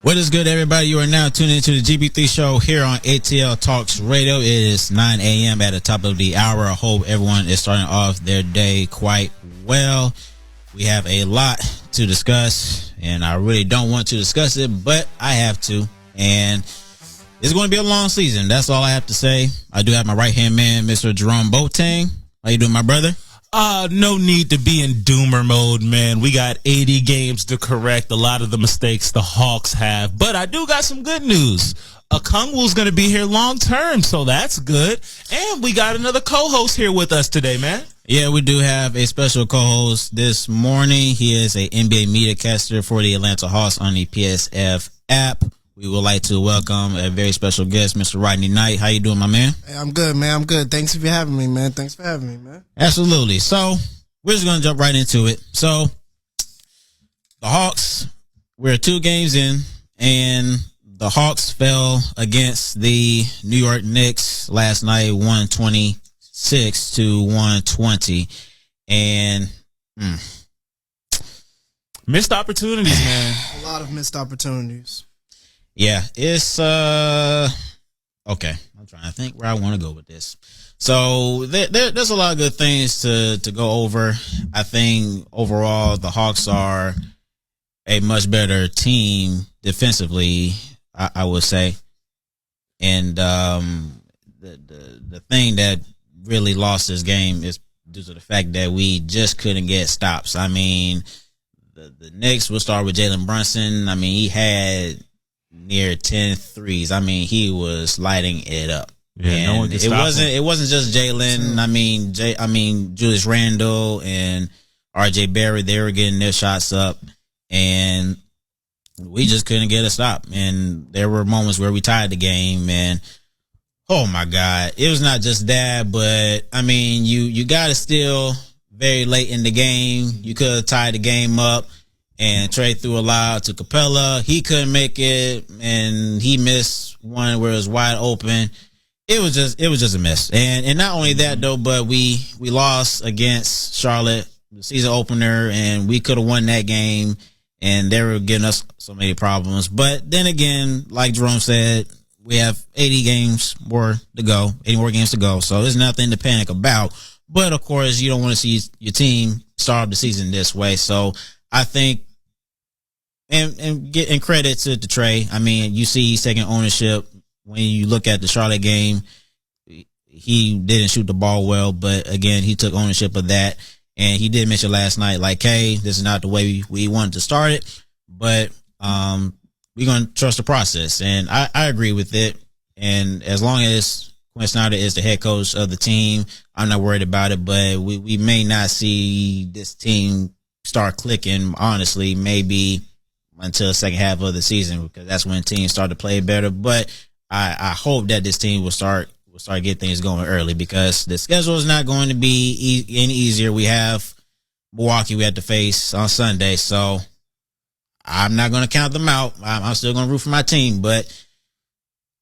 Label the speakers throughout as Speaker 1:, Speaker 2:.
Speaker 1: What is good, everybody? You are now tuned into the GB3 show here on ATLTalks Radio. It is 9 a.m. at the top of the hour. I hope everyone is starting off their day quite well. We have a lot to discuss, and I really don't want to discuss it, but I have to. And it's going to be a long season. That's all I have to say. I do have my right-hand man, Mr. Jerome Boateng. How you doing, my brother?
Speaker 2: No need to be in doomer mode, man. We got 80 games to correct a lot of the mistakes the Hawks have. But I do got some good news. Okongwu's going to be here long term, so that's good. And we got another co-host here with us today, man.
Speaker 1: Yeah, we do have a special co-host this morning. He is a NBA media caster for the Atlanta Hawks on the PSF app. We would like to welcome a very special guest, Mr. Rodney Knight. How you doing, my man?
Speaker 3: Hey, I'm good, man. I'm good. Thanks for having me, man.
Speaker 1: Absolutely. So we're just going to jump right into it. So the Hawks, we're 2 games in, and the Hawks fell against the New York Knicks last night, 126 to 120. And
Speaker 2: missed opportunities, man.
Speaker 3: A lot of missed opportunities.
Speaker 1: Yeah, it's okay. I'm trying to think where I want to go with this. So there's a lot of good things to go over. I think overall the Hawks are a much better team defensively, I would say. And the thing that really lost this game is due to the fact that we just couldn't get stops. I mean, the Knicks will start with Jalen Brunson. I mean, he had near 10 threes. I mean, he was lighting it up.
Speaker 2: Yeah,
Speaker 1: and
Speaker 2: no one could stop him.
Speaker 1: It wasn't just Jalen. I mean, Julius Randle and RJ Barrett, they were getting their shots up, and we just couldn't get a stop. And there were moments where we tied the game, and oh my God, it was not just that, but I mean, you got to steal very late in the game. You could have tied the game up. And Trey threw a lob to Capella. He couldn't make it, and he missed one where it was wide open. It was just a mess. And not only that though, but we lost against Charlotte, the season opener, and we could have won that game, and they were giving us so many problems. But then again, like Jerome said, we have 80 more games to go. So there's nothing to panic about. But of course, you don't want to see your team start the season this way. So I think, and getting credit to Trey. I mean, you see he's taking ownership. When you look at the Charlotte game, he didn't shoot the ball well, but again, he took ownership of that. And he did mention last night, like, hey, this is not the way we wanted to start it, but we're going to trust the process. And I agree with it. And as long as Quinn Snyder is the head coach of the team, I'm not worried about it, but we may not see this team start clicking, honestly, maybe until the second half of the season, because that's when teams start to play better. But I hope that this team will start getting things going early, because the schedule is not going to be any easier. We have Milwaukee we have to face on Sunday, so I'm not going to count them out. I'm still going to root for my team, but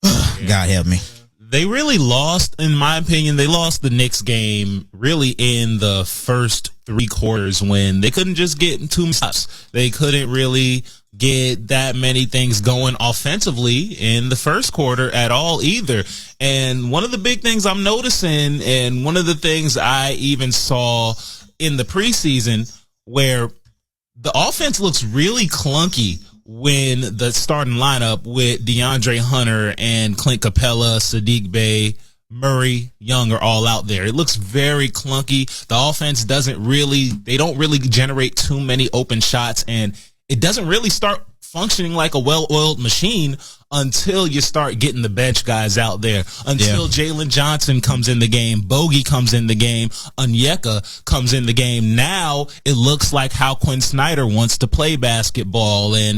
Speaker 1: God help me.
Speaker 2: They really lost, in my opinion, they lost the Knicks game really in the first 3 quarters when they couldn't just get 2 stops. They couldn't really get that many things going offensively in the first quarter at all either. And one of the big things I'm noticing, and one of the things I even saw in the preseason, where the offense looks really clunky when the starting lineup with DeAndre Hunter and Clint Capella, Sadiq Bey, Murray, Young are all out there. It looks very clunky. The offense they don't really generate too many open shots, and it doesn't really start functioning like a well-oiled machine until you start getting the bench guys out there, until Jalen Johnson comes in the game, Bogey comes in the game, Onyeka comes in the game. Now it looks like how Quinn Snyder wants to play basketball. And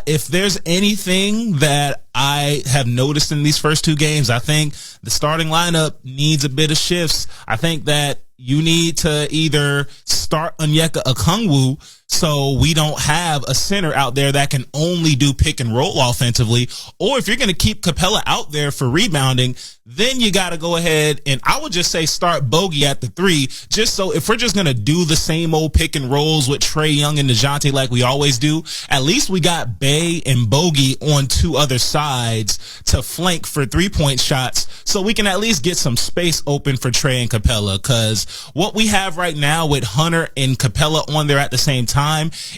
Speaker 2: if there's anything that I have noticed in these first 2 games, I think the starting lineup needs a bit of shifts. I think that you need to either start Onyeka Okongwu so we don't have a center out there that can only do pick and roll offensively, or if you're going to keep Capella out there for rebounding, then you got to go ahead and I would just say start Bogey at the 3, just so if we're just going to do the same old pick and rolls with Trae Young and DeJounte like we always do, at least we got Bay and Bogey on 2 other sides to flank for 3-point shots so we can at least get some space open for Trae and Capella, because what we have right now with Hunter and Capella on there at the same time,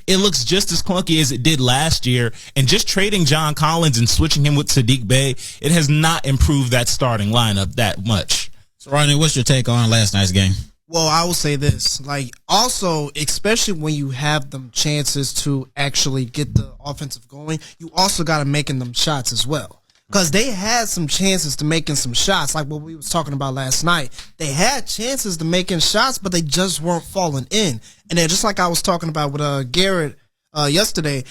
Speaker 2: it looks just as clunky as it did last year, and just trading John Collins and switching him with Sadiq Bey, it has not improved that starting lineup that much.
Speaker 1: So, Rodney, what's your take on last night's game?
Speaker 3: Well, I will say this, like, also, especially when you have them chances to actually get the offensive going, you also got to making them shots as well. Because they had some chances to making some shots, like what we was talking about last night. They had chances to making shots, but they just weren't falling in. And then just like I was talking about with Garrett yesterday,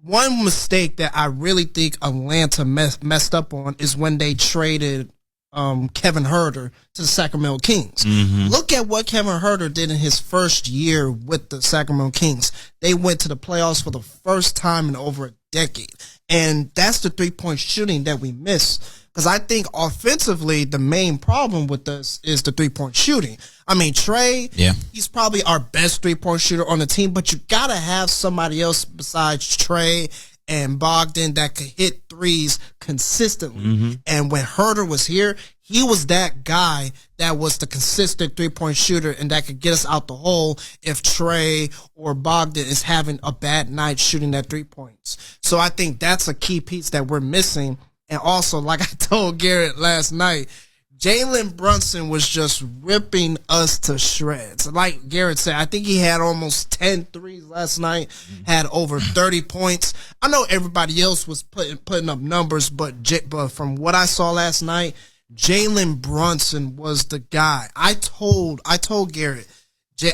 Speaker 3: one mistake that I really think Atlanta messed up on is when they traded Kevin Huerter to the Sacramento Kings. Mm-hmm. Look at what Kevin Huerter did in his first year with the Sacramento Kings. They went to the playoffs for the first time in over a decade. And that's the 3-point shooting that we miss. Because I think offensively, the main problem with us is the 3-point shooting. I mean, Trae, he's probably our best 3-point shooter on the team, but you got to have somebody else besides Trae and Bogdan that could hit threes consistently. Mm-hmm. And when Huerter was here, he was that guy that was the consistent 3-point shooter and that could get us out the hole if Trae or Bogdan is having a bad night shooting that 3 points. So I think that's a key piece that we're missing. And also, like I told Garrett last night, Jalen Brunson was just ripping us to shreds. Like Garrett said, I think he had almost 10 threes last night, had over 30 points. I know everybody else was putting up numbers, but from what I saw last night, Jalen Brunson was the guy. I told Garrett,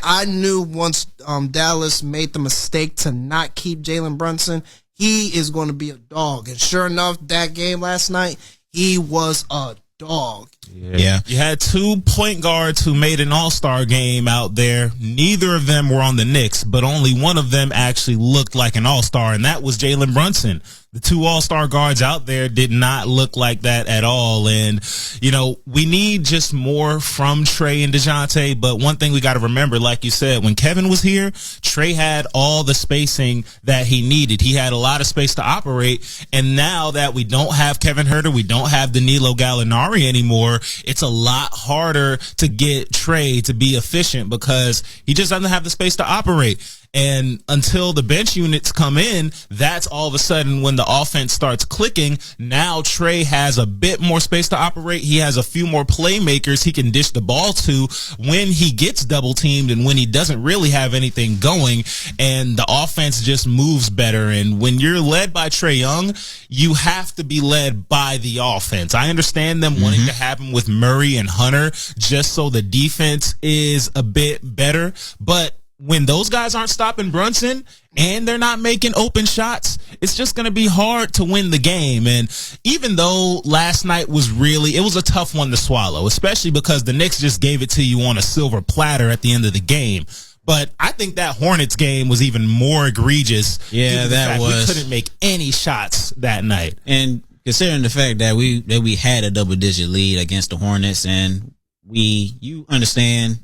Speaker 3: I knew once Dallas made the mistake to not keep Jalen Brunson, he is going to be a dog. And sure enough, that game last night, he was a dog.
Speaker 2: Yeah. You had 2 point guards who made an all-star game out there. Neither of them were on the Knicks, but only one of them actually looked like an all-star, and that was Jalen Brunson. The 2 all-star guards out there did not look like that at all. And, you know, we need just more from Trae and DeJounte. But one thing we got to remember, like you said, when Kevin was here, Trae had all the spacing that he needed. He had a lot of space to operate. And now that we don't have Kevin Huerter, we don't have Danilo Gallinari anymore, it's a lot harder to get Trae to be efficient because he just doesn't have the space to operate. And until the bench units come in, that's all of a sudden when the offense starts clicking. Now Trae has a bit more space to operate. He has a few more playmakers he can dish the ball to when he gets double teamed and when he doesn't really have anything going. And the offense just moves better. And when you're led by Trae Young, you have to be led by the offense. I understand them wanting to happen with Murray and Hunter just so the defense is a bit better. But when those guys aren't stopping Brunson and they're not making open shots, it's just going to be hard to win the game. And even though last night it was a tough one to swallow, especially because the Knicks just gave it to you on a silver platter at the end of the game. But I think that Hornets game was even more egregious.
Speaker 1: Yeah, that was.
Speaker 2: We couldn't make any shots that night.
Speaker 1: And considering the fact that we had a double-digit lead against the Hornets, and you understand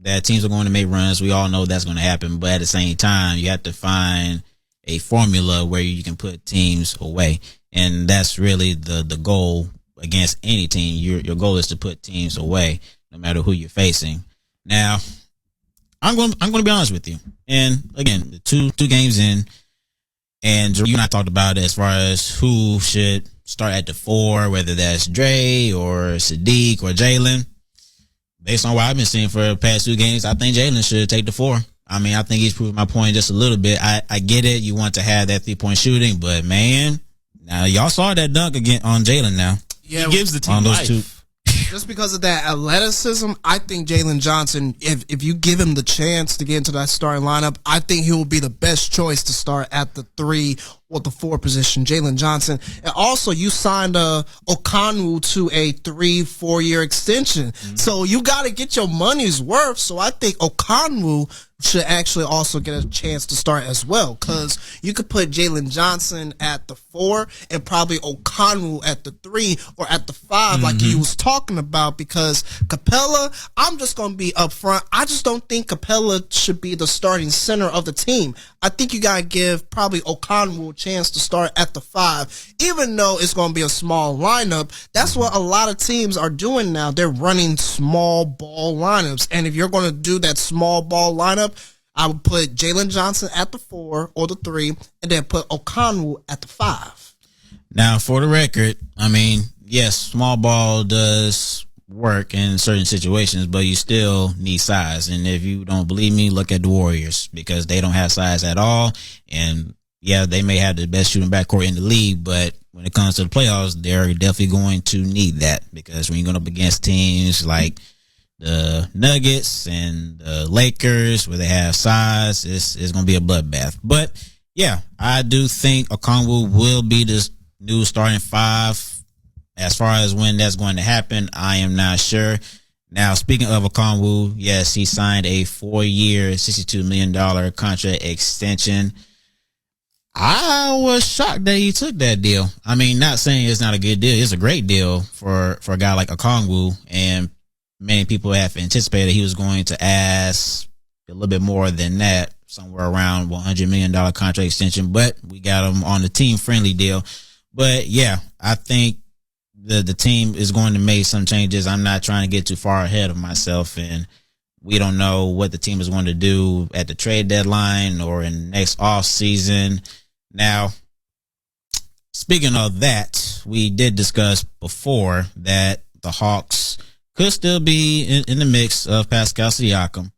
Speaker 1: that teams are going to make runs. We all know that's going to happen. But at the same time, you have to find a formula where you can put teams away. And that's really the goal against any team. Your goal is to put teams away, no matter who you're facing. Now, I'm going to be honest with you. And again, the two games in, and you and I talked about it as far as who should start at the 4, whether that's Dre or Sadiq or Jalen. Based on what I've been seeing for the past 2 games, I think Jalen should take the 4. I mean, I think he's proved my point just a little bit. I get it. You want to have that 3-point shooting, but man, now y'all saw that dunk again on Jalen now.
Speaker 3: Yeah,
Speaker 2: he gives the team
Speaker 1: on those
Speaker 2: life.
Speaker 1: 2.
Speaker 3: Just because of that athleticism, I think Jalen Johnson, if you give him the chance to get into that starting lineup, I think he will be the best choice to start at the 3 or the 4 position, Jalen Johnson. And also, you signed Okanu to a 3-4 year extension. Mm-hmm. So you got to get your money's worth. So I think Okanu should actually also get a chance to start as well, because you could put Jalen Johnson at the 4 and probably Okanu at the 3 or at the 5, like you was talking about, because Capella, I'm just going to be upfront. I just don't think Capella should be the starting center of the team. I think you got to give probably Okanu a chance to start at the 5, even though it's going to be a small lineup. That's what a lot of teams are doing now. They're running small ball lineups. And if you're going to do that small ball lineup, I would put Jalen Johnson at the 4 or the 3, and then put Okanu at the 5.
Speaker 1: Now, for the record, I mean, yes, small ball does work in certain situations, but you still need size. And if you don't believe me, look at the Warriors, because they don't have size at all. And yeah, they may have the best shooting backcourt in the league, but when it comes to the playoffs, they're definitely going to need that, because when you're going up against teams like the Nuggets and the Lakers, where they have size, it's going to be a bloodbath. But yeah, I do think Okongwu will be this new starting 5. As far as when that's going to happen, I am not sure. Now, speaking of Okongwu, yes, he signed a 4-year, $62 million contract extension. I was shocked that he took that deal. I mean, not saying it's not a good deal. It's a great deal for a guy like Okongwu, and many people have anticipated he was going to ask a little bit more than that, somewhere around $100 million contract extension, but we got him on the team-friendly deal. But yeah, I think the team is going to make some changes. I'm not trying to get too far ahead of myself, and we don't know what the team is going to do at the trade deadline or in next off season. Now, speaking of that, we did discuss before that the Hawks could still be in the mix of Pascal Siakam.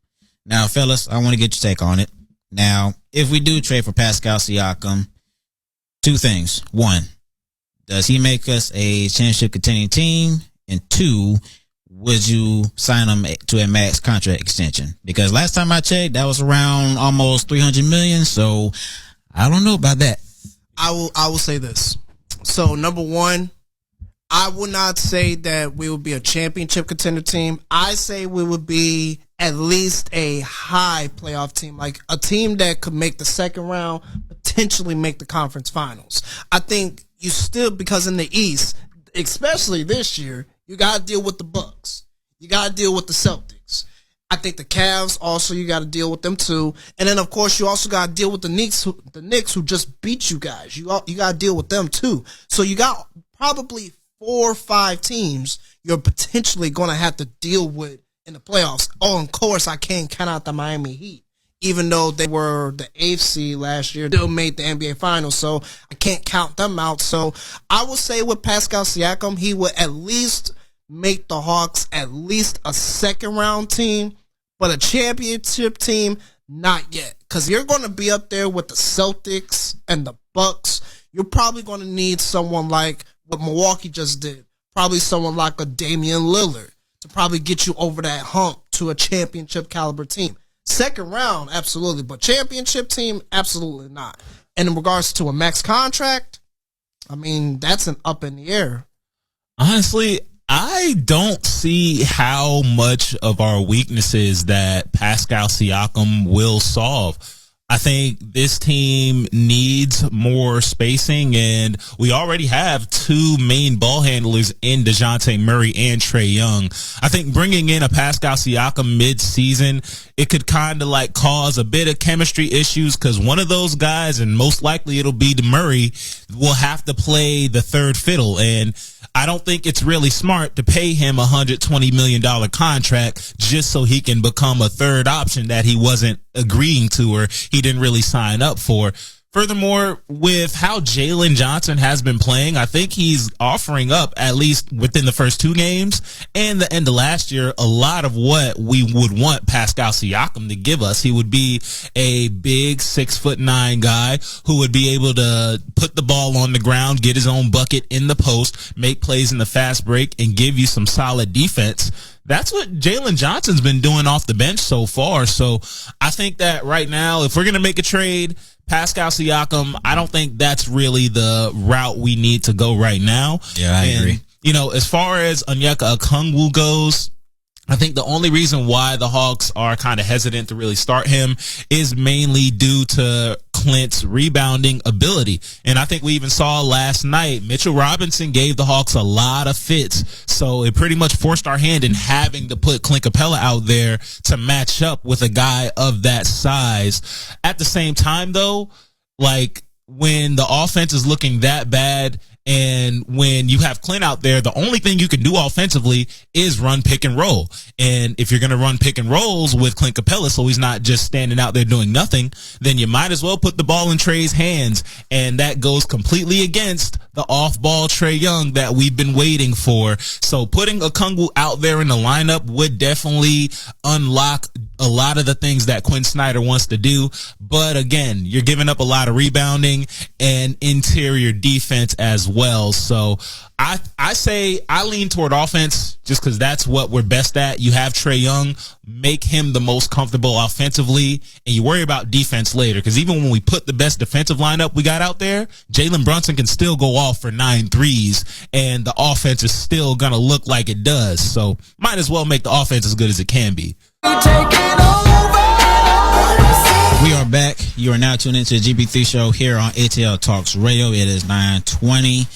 Speaker 1: Now, fellas, I want to get your take on it. Now, if we do trade for Pascal Siakam, 2 things. 1, does he make us a championship contending team? And 2, would you sign him to a max contract extension? Because last time I checked, that was around almost $300 million. So I don't know about that.
Speaker 3: I will say this. So number 1, I would not say that we would be a championship contender team. I say we would be at least a high playoff team, like a team that could make the second round, potentially make the conference finals. I think you still, because in the East, especially this year, you got to deal with the Bucks. You got to deal with the Celtics. I think the Cavs also, you got to deal with them too. And then, of course, you also got to deal with the Knicks who just beat you guys. You got to deal with them too. So you got probably 4 or 5 teams you're potentially going to have to deal with in the playoffs. Oh, and of course, I can't count out the Miami Heat. Even though they were the 8th seed last year, still made the NBA Finals, so I can't count them out. So I would say with Pascal Siakam, he would at least make the Hawks at least a second-round team, but a championship team, not yet. Because you're going to be up there with the Celtics and the Bucks. You're probably going to need someone like what Milwaukee just did, probably someone like a Damian Lillard to probably get you over that hump to a championship caliber team. Second round, absolutely, but championship team, absolutely not. And in regards to a max contract, I mean, that's an up in the air.
Speaker 2: Honestly, I don't see how much of our weaknesses that Pascal Siakam will solve. I think this team needs more spacing, and we already have 2 main ball handlers in DeJounte Murray and Trae Young. I think bringing in a Pascal Siakam mid-season, it could kind of like cause a bit of chemistry issues, because one of those guys, and most likely it'll be Murray, will have to play the third fiddle, and I don't think it's really smart to pay him a $120 million contract just so he can become a third option that he wasn't agreeing to or he didn't really sign up for. Furthermore, with how Jalen Johnson has been playing, I think he's offering up, at least within the first 2 games and the end of last year, a lot of what we would want Pascal Siakam to give us. He would be a big 6'9" guy who would be able to put the ball on the ground, get his own bucket in the post, make plays in the fast break, and give you some solid defense. That's what Jalen Johnson's been doing off the bench so far. So I think that right now, if we're going to make a trade, Pascal Siakam, I don't think that's really the route we need to go right now.
Speaker 1: Yeah, I agree.
Speaker 2: You know, as far as Onyeka Okongwu goes, I think the only reason why the Hawks are kind of hesitant to really start him is mainly due to Clint's rebounding ability. And I think we even saw last night, Mitchell Robinson gave the Hawks a lot of fits. So it pretty much forced our hand in having to put Clint Capella out there to match up with a guy of that size. At the same time, though, like when the offense is looking that bad, and when you have Clint out there, the only thing you can do offensively is run pick and roll. And if you're going to run pick and rolls with Clint Capella, so he's not just standing out there doing nothing, then you might as well put the ball in Trey's hands. And that goes completely against the off-ball Trae Young that we've been waiting for. So putting Okongwu out there in the lineup would definitely unlock a lot of the things that Quinn Snyder wants to do. But again, you're giving up a lot of rebounding and interior defense as well. So I say I lean toward offense just because that's what we're best at. You have Trae Young, make him the most comfortable offensively, and you worry about defense later. Because even when we put the best defensive lineup we got out there, Jalen Brunson can still go off for 9 threes, and the offense is still going to look like it does. So might as well make the offense as good as it can be.
Speaker 1: We are back. You are now tuned into the GB3 show here on ATLTalks Radio. It is 9:20.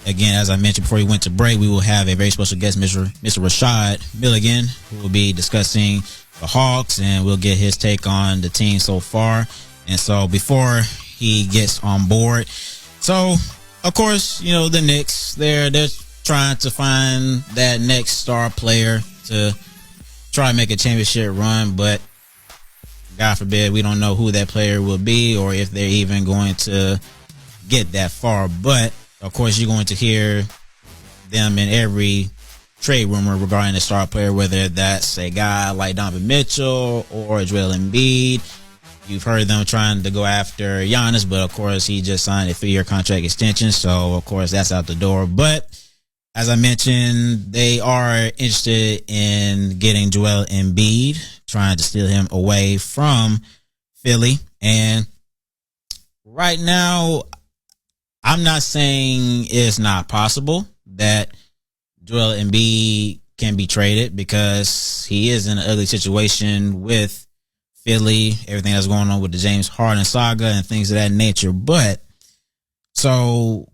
Speaker 1: Again, as I mentioned before we went to break, we will have a very special guest, Mr. Rashad Milligan, who will be discussing the Hawks, and we'll get his take on the team so far. And so before he gets on board, so of course, you know, the Knicks, they're trying to find that next star player to try and make a championship run, but God forbid we don't know who that player will be or if they're even going to get that far. But of course, you're going to hear them in every trade rumor regarding the star player, whether that's a guy like Donovan Mitchell or Joel Embiid. You've heard them trying to go after Giannis, but of course, he just signed a 3-year contract extension. So, of course, that's out the door. But as I mentioned, they are interested in getting Joel Embiid, trying to steal him away from Philly. And right now, I'm not saying it's not possible that Joel Embiid can be traded because he is in an ugly situation with Philly, everything that's going on with the James Harden saga and things of that nature. But so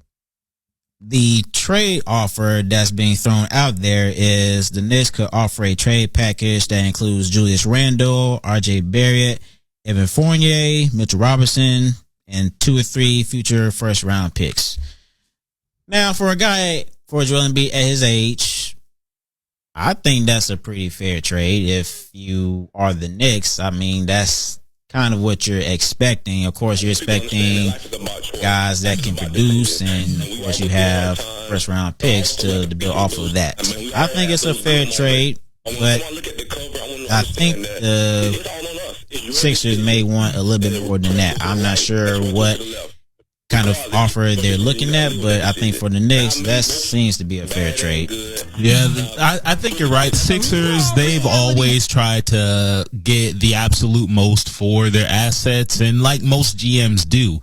Speaker 1: the trade offer that's being thrown out there is the Knicks could offer a trade package that includes Julius Randle, RJ Barrett, Evan Fournier, Mitchell Robinson, and 2 or 3 future first round picks. Now, for Joel Embiid at his age, I think that's a pretty fair trade. If you are the Knicks, I mean, that's kind of what you're expecting. Of course, you're expecting guys that can produce, and of course, you have first round picks to build off of that. I think it's a fair trade, but I think the Sixers may want a little bit more than that. I'm not sure what kind of offer they're looking at, but I think for the Knicks, that seems to be a fair trade.
Speaker 2: Yeah, I think you're right. Sixers, they've always tried to get the absolute most for their assets, and like most GMs do.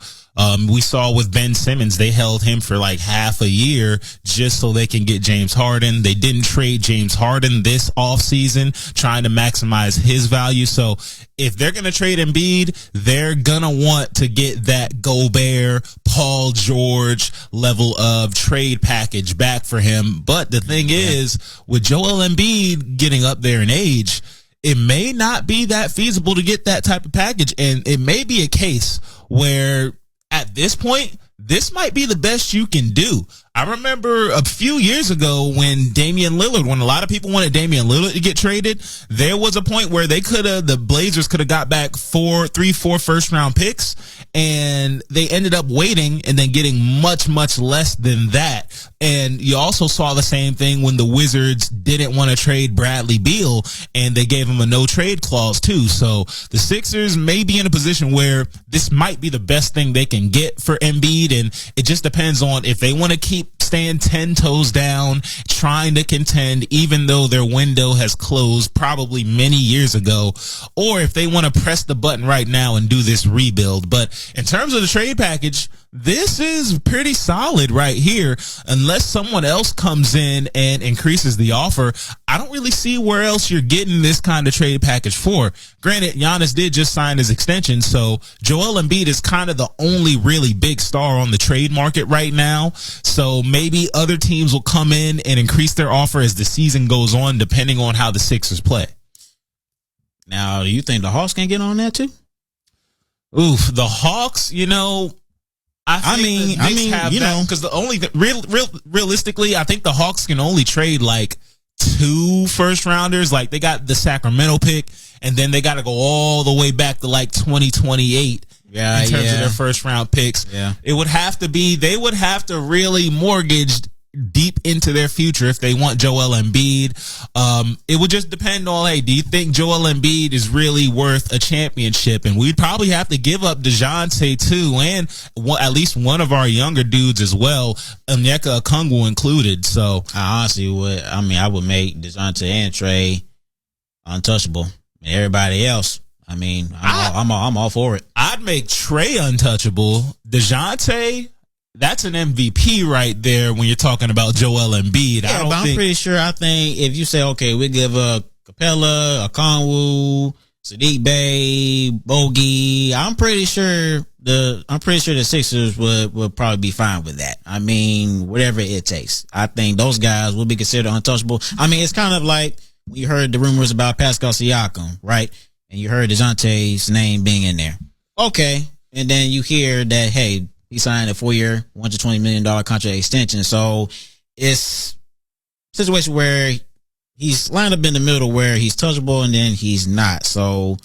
Speaker 2: We saw with Ben Simmons, they held him for like half a year just so they can get James Harden. They didn't trade James Harden this offseason, trying to maximize his value. So if they're going to trade Embiid, they're going to want to get that Gobert, Paul George level of trade package back for him. But the thing is, with Joel Embiid getting up there in age, it may not be that feasible to get that type of package. And it may be a case where at this point, this might be the best you can do. I remember a few years ago when when a lot of people wanted Damian Lillard to get traded, there was a point where the Blazers could have got back 4 first round picks, and they ended up waiting and then getting much, much less than that. And you also saw the same thing when the Wizards didn't want to trade Bradley Beal, and they gave him a no trade clause too. So the Sixers may be in a position where this might be the best thing they can get for Embiid, and it just depends on if they want to keep stand 10 toes down trying to contend even though their window has closed probably many years ago, or if they want to press the button right now and do this rebuild. But in terms of the trade package, this is pretty solid right here. Unless someone else comes in and increases the offer, I don't really see where else you're getting this kind of trade package for. Granted, Giannis did just sign his extension, so Joel Embiid is kind of the only really big star on the trade market right now. So maybe other teams will come in and increase their offer as the season goes on, depending on how the Sixers play.
Speaker 1: Now, do you think the Hawks can get on that too?
Speaker 2: Oof, the Hawks, I mean, because the only realistically, I think the Hawks can only trade like 2 first rounders. Like they got the Sacramento pick, and then they got to go all the way back to like 2028. Yeah, in terms of their first round picks. Yeah, it would have to be. They would have to really mortgage deep into their future if they want Joel Embiid. It would just depend on, hey, do you think Joel Embiid is really worth a championship? And we'd probably have to give up DeJounte too, and at least one of our younger dudes as well, Onyeka Okongwu included. So
Speaker 1: I honestly would. I mean, I would make DeJounte and Trey untouchable. And everybody else, I mean, I'm all for it.
Speaker 2: I'd make Trey untouchable. DeJounte, that's an MVP right there when you're talking about Joel Embiid.
Speaker 1: Yeah, I'm pretty sure. I think if you say, okay, we give Capella, Okongwu, Sadiq Bey, Bogey, I'm pretty sure the Sixers would probably be fine with that. I mean, whatever it takes. I think those guys will be considered untouchable. I mean, it's kind of like when you heard the rumors about Pascal Siakam, right? And you heard DeJounte's name being in there. Okay. And then you hear that, hey, he signed a 4-year, $120 million contract extension. So it's a situation where he's lined up in the middle where he's touchable and then he's not. So,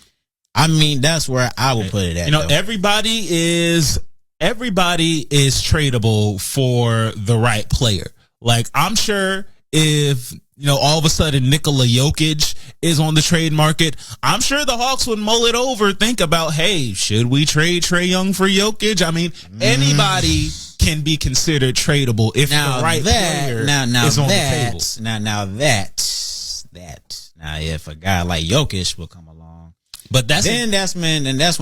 Speaker 1: I mean, that's where I would put it at.
Speaker 2: Everybody is tradable for the right player. Like, I'm sure if, all of a sudden Nikola Jokic is on the trade market, I'm sure the Hawks would mull it over, think about, hey, should we trade Trae Young for Jokic? I mean, anybody can be considered tradable if the right player is on the table.
Speaker 1: Now, if a guy like Jokic will come along, but that's when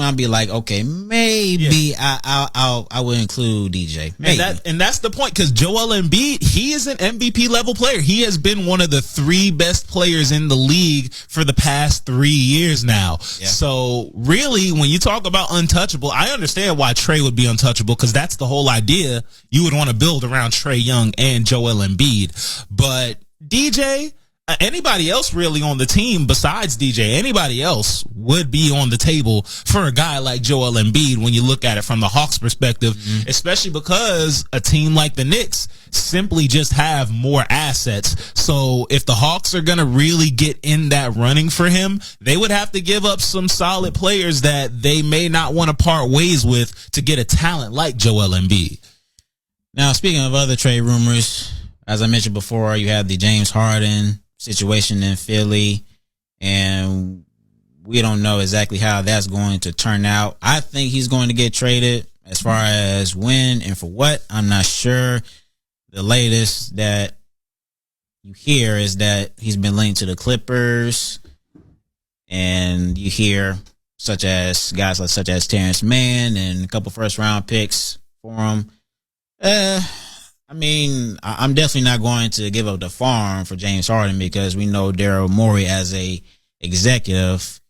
Speaker 1: I'll be like, okay, maybe I will include DJ. Maybe.
Speaker 2: And that's the point, because Joel Embiid, he is an MVP level player. He has been one of the 3 best players in the league for the past 3 years now. Yeah. So really, when you talk about untouchable, I understand why Trae would be untouchable, because that's the whole idea. You would want to build around Trae Young and Joel Embiid. But DJ, anybody else really on the team besides DJ, anybody else would be on the table for a guy like Joel Embiid when you look at it from the Hawks perspective, especially because a team like the Knicks simply just have more assets. So if the Hawks are going to really get in that running for him, they would have to give up some solid players that they may not want to part ways with to get a talent like Joel Embiid.
Speaker 1: Now, speaking of other trade rumors, as I mentioned before, you have the James Harden situation in Philly, and we don't know exactly how that's going to turn out. I think he's going to get traded. As far as when and for what, I'm not sure. The latest that you hear is that he's been linked to the Clippers, and you hear guys such as Terrence Mann and a couple first round picks for him. I mean, I'm definitely not going to give up the farm for James Harden, because we know Daryl Morey as a executive,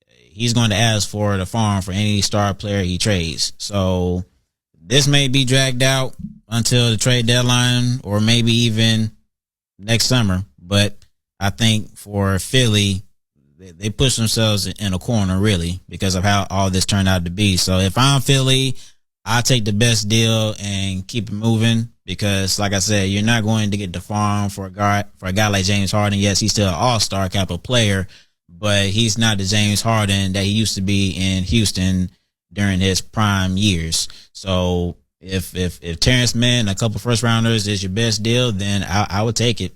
Speaker 1: he's going to ask for the farm for any star player he trades. So this may be dragged out until the trade deadline, or maybe even next summer. But I think for Philly, they push themselves in a corner, really, because of how all this turned out to be. So if I'm Philly, I'll take the best deal and keep it moving, because, like I said, you're not going to get the farm for a guy like James Harden. Yes, he's still an all-star caliber player, but he's not the James Harden that he used to be in Houston during his prime years. So if Terrence Mann, a couple first rounders, is your best deal, then I would take it.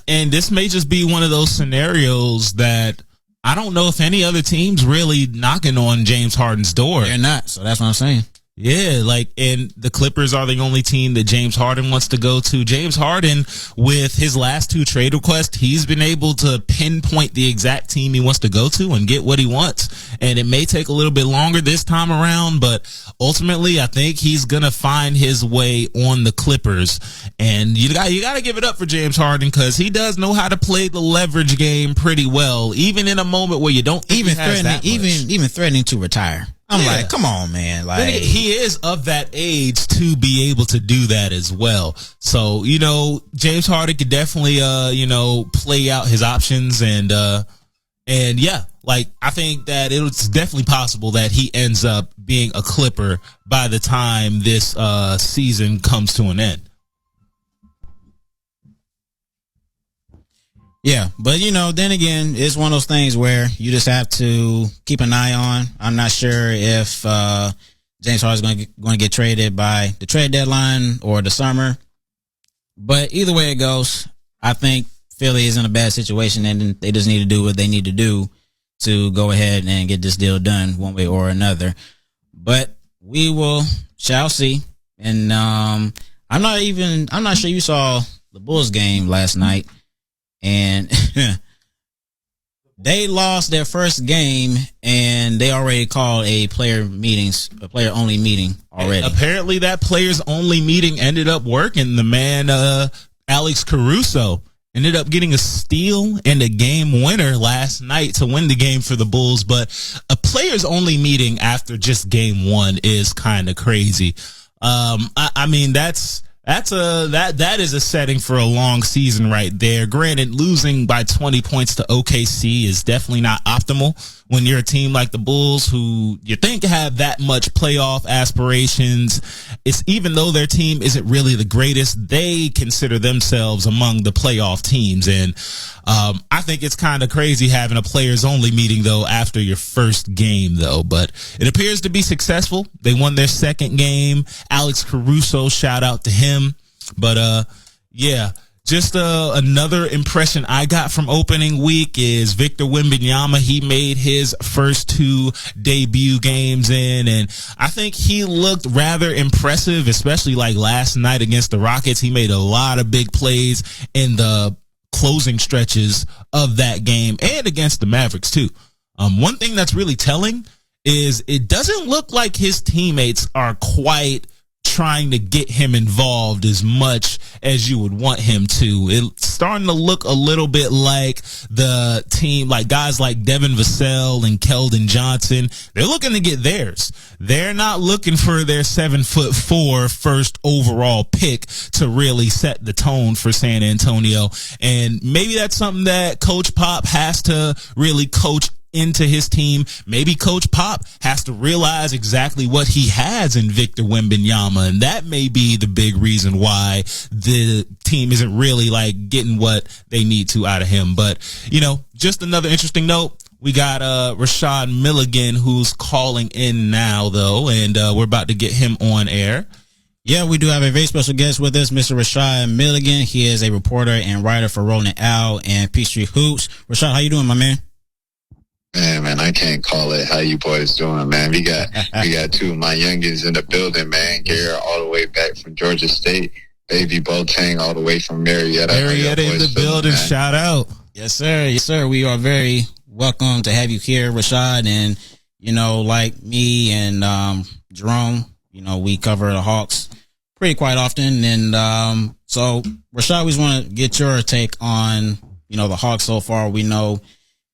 Speaker 2: And this may just be one of those scenarios that I don't know if any other team's really knocking on James Harden's door.
Speaker 1: They're not, so that's what I'm saying.
Speaker 2: Yeah, and the Clippers are the only team that James Harden wants to go to. James Harden, with his last 2 trade requests, he's been able to pinpoint the exact team he wants to go to and get what he wants. And it may take a little bit longer this time around, but ultimately, I think he's gonna find his way on the Clippers. And you got to give it up for James Harden, because he does know how to play the leverage game pretty well, even in a moment where you don't think
Speaker 1: even
Speaker 2: he has that much.
Speaker 1: even threatening to retire. I'm like, come on, man. Like,
Speaker 2: he is of that age to be able to do that as well. So, James Harden could definitely, play out his options and yeah, I think that it's definitely possible that he ends up being a Clipper by the time this season comes to an end.
Speaker 1: Yeah, but then again, it's one of those things where you just have to keep an eye on. I'm not sure if James Harden's going to get traded by the trade deadline or the summer, but either way it goes, I think Philly is in a bad situation, and they just need to do what they need to do to go ahead and get this deal done one way or another. But we shall see. And I'm not sure you saw the Bulls game last night. And they lost their first game, and they already called a player only meeting already.
Speaker 2: And apparently that players only meeting ended up working. The man, Alex Caruso, ended up getting a steal and a game winner last night to win the game for the Bulls. But a players only meeting after just game 1 is kind of crazy. I mean, that is a setting for a long season right there. Granted, losing by 20 points to OKC is definitely not optimal when you're a team like the Bulls, who you think have that much playoff aspirations. It's even though their team isn't really the greatest, they consider themselves among the playoff teams. And I think it's kind of crazy having a players only meeting though after your first game though, but it appears to be successful. They won their second game. Alex Caruso, shout out to him. But yeah, just another impression I got from opening week is Victor Wembanyama. He made his first 2 debut games in, and I think he looked rather impressive, especially last night against the Rockets. He made a lot of big plays in the closing stretches of that game and against the Mavericks too. One thing that's really telling is it doesn't look like his teammates are quite trying to get him involved as much as you would want him to. It's starting to look a little bit like the team, like guys like Devin Vassell and Keldon Johnson. They're looking to get theirs. They're not looking for their 7'4" first overall pick to really set the tone for San Antonio. And maybe that's something that Coach Pop has to really coach into his team. Maybe Coach Pop has to realize exactly what he has in Victor Wembanyama, and that may be the big reason why the team isn't really getting what they need to out of him. But just another interesting note, we got Rashad Milligan, who's calling in now though, and we're about to get him on air.
Speaker 1: Yeah, we do have a very special guest with us, Mr. Rashad Milligan. He is a reporter and writer for Rolling Owl and Peachtree Hoops. Rashad, how you doing, my man?
Speaker 4: Man, I can't call it. How you boys doing, man? We got 2 of my youngins in the building, man. Garrett all the way back from Georgia State. Baby Boateng all the way from Marietta.
Speaker 2: Marietta in the building.
Speaker 4: Man?
Speaker 2: Shout out.
Speaker 1: Yes, sir. Yes, sir. We are very welcome to have you here, Rashad. And, like me and Jerome, we cover the Hawks pretty quite often. And so, Rashad, we just want to get your take on, the Hawks so far. We know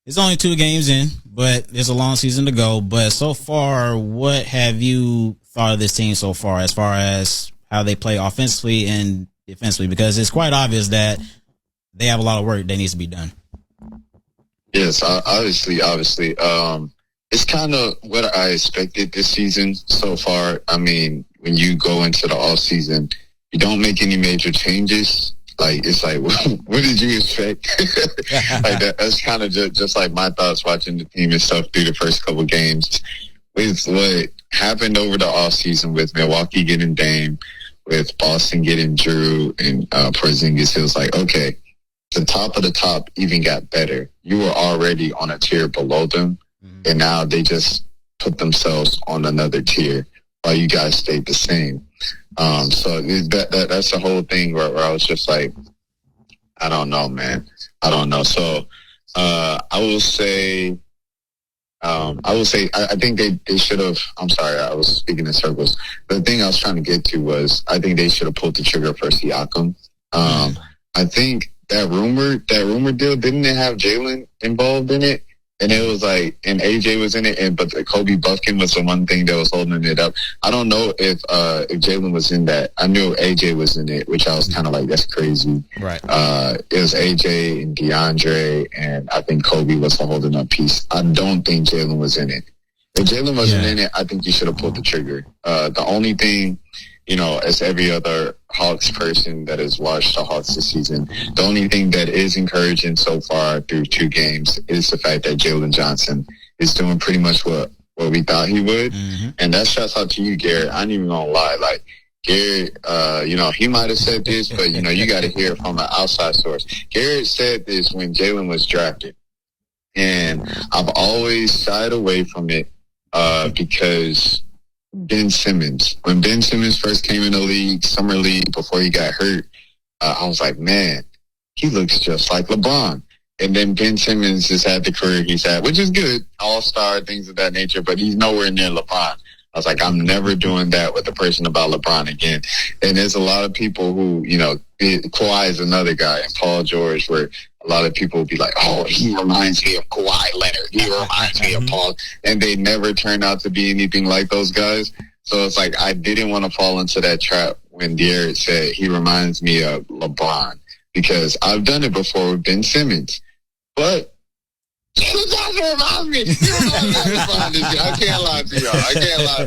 Speaker 1: it's only 2 games in, but there's a long season to go. But so far, what have you thought of this team so far as how they play offensively and defensively? Because it's quite obvious that they have a lot of work that needs to be done.
Speaker 4: Yes, obviously. It's kind of what I expected this season so far. I mean, when you go into the off season, you don't make any major changes. It's what did you expect? That's kind of just like my thoughts watching the team and stuff through the first couple games. With what happened over the offseason with Milwaukee getting Dame, with Boston getting Drew and Porzingis, it was okay, the top of the top even got better. You were already on a tier below them, and now they just put themselves on another tier. while you guys stayed the same. So that's the whole thing where I was just like, I don't know, man. I don't know. So I will say, I think they should have. I'm sorry, I was speaking in circles. The thing I was trying to get to was I think they should have pulled the trigger for Siakam. I think that rumor deal, didn't it have Jalen involved in it? And it was like, and AJ was in it, but the Kobe Buffkin was the one thing that was holding it up. I don't know if Jalen was in that. I knew AJ was in it, which I was kind of like, that's crazy.
Speaker 1: Right.
Speaker 4: It was AJ and DeAndre, and I think Kobe was the holding up piece. I don't think Jalen was in it. If Jalen wasn't in it, I think you should have pulled the trigger. The only thing, as every other Hawks person that has watched the Hawks this season, the only thing that is encouraging so far through 2 games is the fact that Jalen Johnson is doing pretty much what we thought he would. Mm-hmm. And that shouts out to you, Garrett. I ain't even gonna lie. Like, Garrett, he might have said this, but, you got to hear it from an outside source. Garrett said this when Jalen was drafted. And I've always shied away from it because Ben Simmons. When Ben Simmons first came in the league, summer league, before he got hurt, I was like, man, he looks just like LeBron. And then Ben Simmons has had the career he's had, which is good, all-star, things of that nature, but he's nowhere near LeBron. I was like, I'm never doing that with a person about LeBron again. And there's a lot of people who, Kawhi is another guy, and Paul George, where a lot of people will be like, oh, he reminds me of Kawhi Leonard. He reminds me of Paul. And they never turn out to be anything like those guys. So it's like, I didn't want to fall into that trap when Garrett said he reminds me of LeBron, because I've done it before with Ben Simmons. But he doesn't remind me. I can't lie to